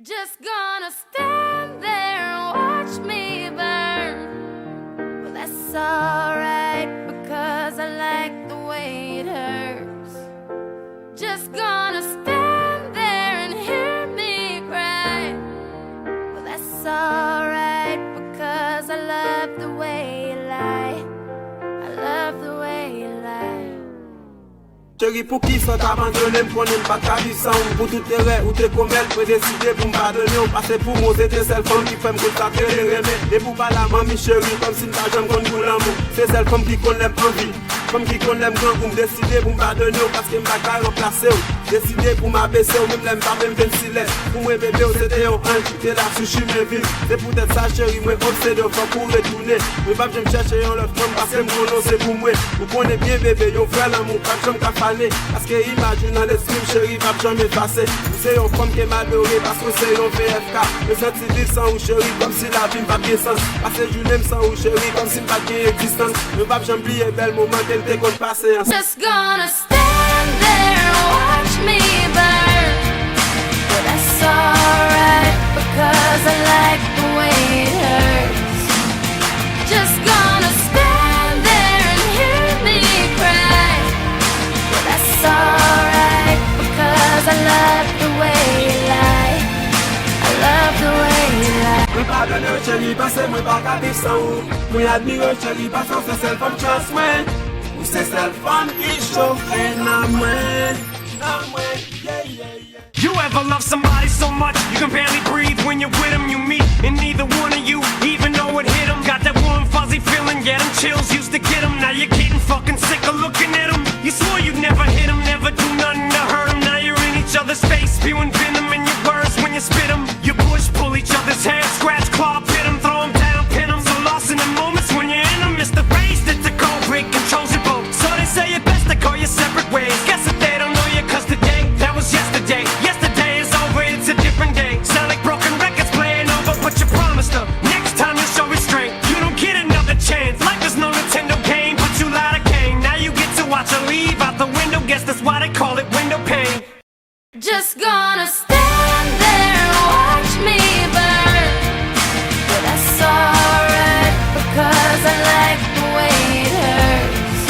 Just gonna stand there and watch me burn. Well, that's alright because I like the way it hurts. Just gonna stand there and hear me cry. Well, that's alright because I love the way you lie. I love the way you lie. Chérie, pour qui ça t'abandonne, m'prenez pas ta vie sans ou pour toutes les rêves ou tes commères, peux décider pour m'pardonner ou passer pour moi, c'était celle femme qui fait me consacrer les remèdes. Et pour pas la mamie chérie, comme si m'pas jamais qu'on l'amour. C'est celle femme qui connaît envie, femme qui connaît grand pour me décider pour m'pardonner ou parce que m'pas qu'à remplacer ou. Décider pour m'abaisser ou même l'aime pas même 26 lettres. Pour moi bébé, c'était un ange, t'es là, sushi mes villes. C'est pour être ça chérie, moi obsédé, faut pour retourner. Mais pas j'aime chercher un autre femme parce que m'kono c'est pour moi. Vous connaissez bien bébé, yon frère l'amour, pas j'aime qu'à faner. Parce que imagine dans l'esprit chérie, pas jamais passé. Vous c'est une femme qui m'adoré parce que c'est un VFK. Me senti vivre sans ou chérie, comme si la vie n'a pas de sens. Parce que je l'aime sans ou chérie, comme si pas d'existence. Ne pas jamais oublier bel moment qu'elle t'est qu'on passe. Just gonna stand there and watch me burn. But that's alright because I like the way it hurts. Just gonna stand there and hear me cry. But that's alright because I love the way you lie. I love the way you lie. Moi pardonne chérie parce que moi pas qu'à vivre sans ou. Moi admire chérie parce que c'est celle femme chance moi. Ou c'est celle femme qui chauffe na moi. You ever love somebody so much you can barely breathe when you're with them? You meet and neither one of you even know it hit them. Got that warm fuzzy feeling, yeah, them chills used to get them. Now you're getting fucking sick of looking at them. You swore you'd never hit them, never do nothing to hurt them. Now you're in each other's face, spewing venom in your words when you spit them. You push, pull each other's hair, scratch, claw, pit them, throw them down, pin them. So lost in the moments when you're in them, it's the phrase that the cold break controls your boat. So they say it best to go your separate ways. Guess that they don't know you cause today, that was yesterday. Yesterday is over, it's a different day. Sound like broken records playing over, but you promised her next time you'll show restraint. You don't get another chance. Life is no Nintendo game, but you lied again. Now you get to watch her leave out the window. Guess that's why they call it window pane. Just gonna stand there and watch me burn. But that's alright because I like the way it hurts.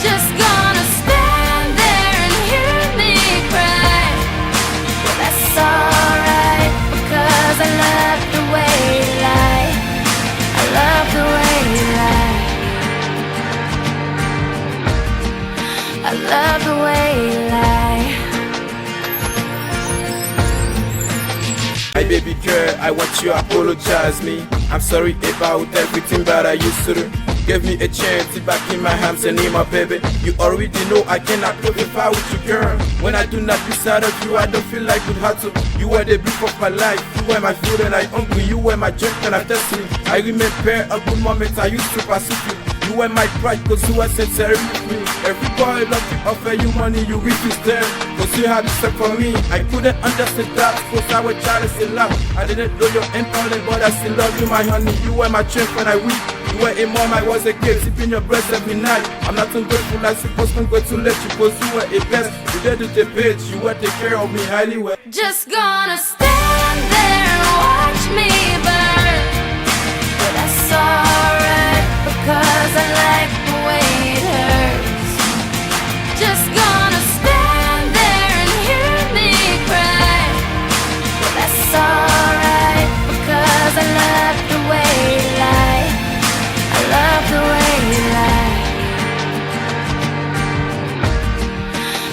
Just gonna stand there and hear me cry. But that's alright because I love the way you lie. I love the way you lie. I love the way you lie. My baby girl, I want you to apologize me. I'm sorry about everything that I used to do. Give me a chance, sit back in my arms and name my baby. You already know I cannot live if I with you, girl. When I do not beside of you, I don't feel like good heart to. You were the beef of my life. You were my food and I hungry. You were my drink and I thirsty. I remember a good moment I used to pursue you. You were my pride cause you were sincere with me. Every boy love to offer you money, you refuse them. Cause you had respect for me. I couldn't understand that cause I was jealous in love. I didn't know your important but I still love you my honey. You were my strength when I weak. You were a mom, I was a kid, sipping your breast every night. I'm not ungrateful, I supposed to congratulate you cause you were a best. You did the bitch, you were take care of me highly well. Just gonna stand there and watch me burn. But that's alright because I like the way it hurts. Just gonna stand there and hear me cry. But that's alright because I love the way you lie. I love the way you lie.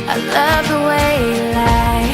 I love the way you lie.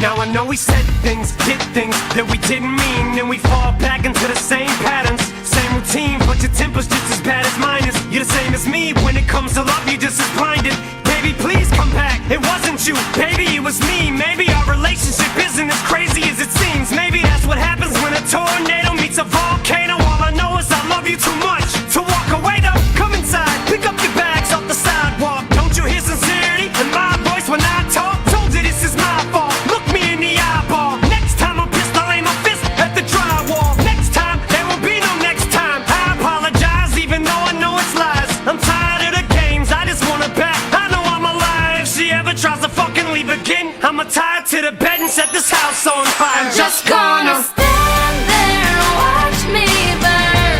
Now I know we said things, did things that we didn't mean, and we fall back into the same patterns, same routine, but your temper's just as bad as mine is. You're the same as me, when it comes to love you're just as blinded. Baby, please come back, it wasn't you, baby, it was me. Maybe our relationship isn't as crazy as it seems. Maybe that's what happens when a tornado meets a volcano. All I know is I love you too much to walk away though. Come inside, pick up your bags off the sidewalk. Don't you hear sincerity in my voice when I talk? Told you this is my fault, look me in the eyeball. Next time I'm pissed, I'll aim my fist at the drywall. Next time, there will be no next time. I apologize even though I know it's lies. I'm tired of the games, I just wanna back. I know I'm alive. She ever tries to fuck again. I'ma tie it to the bed and set this house on fire. I'm Just gonna stand there and watch me burn.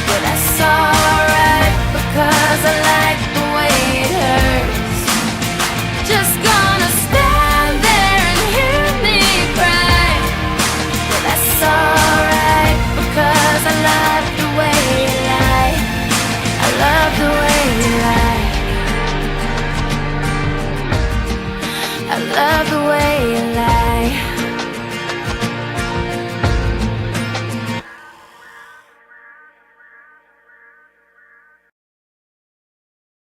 But that's alright because I like the way it hurts. Just gonna stand there and hear me cry. But that's alright because I love the way you lie. I love the way you lie. I love the way you lie.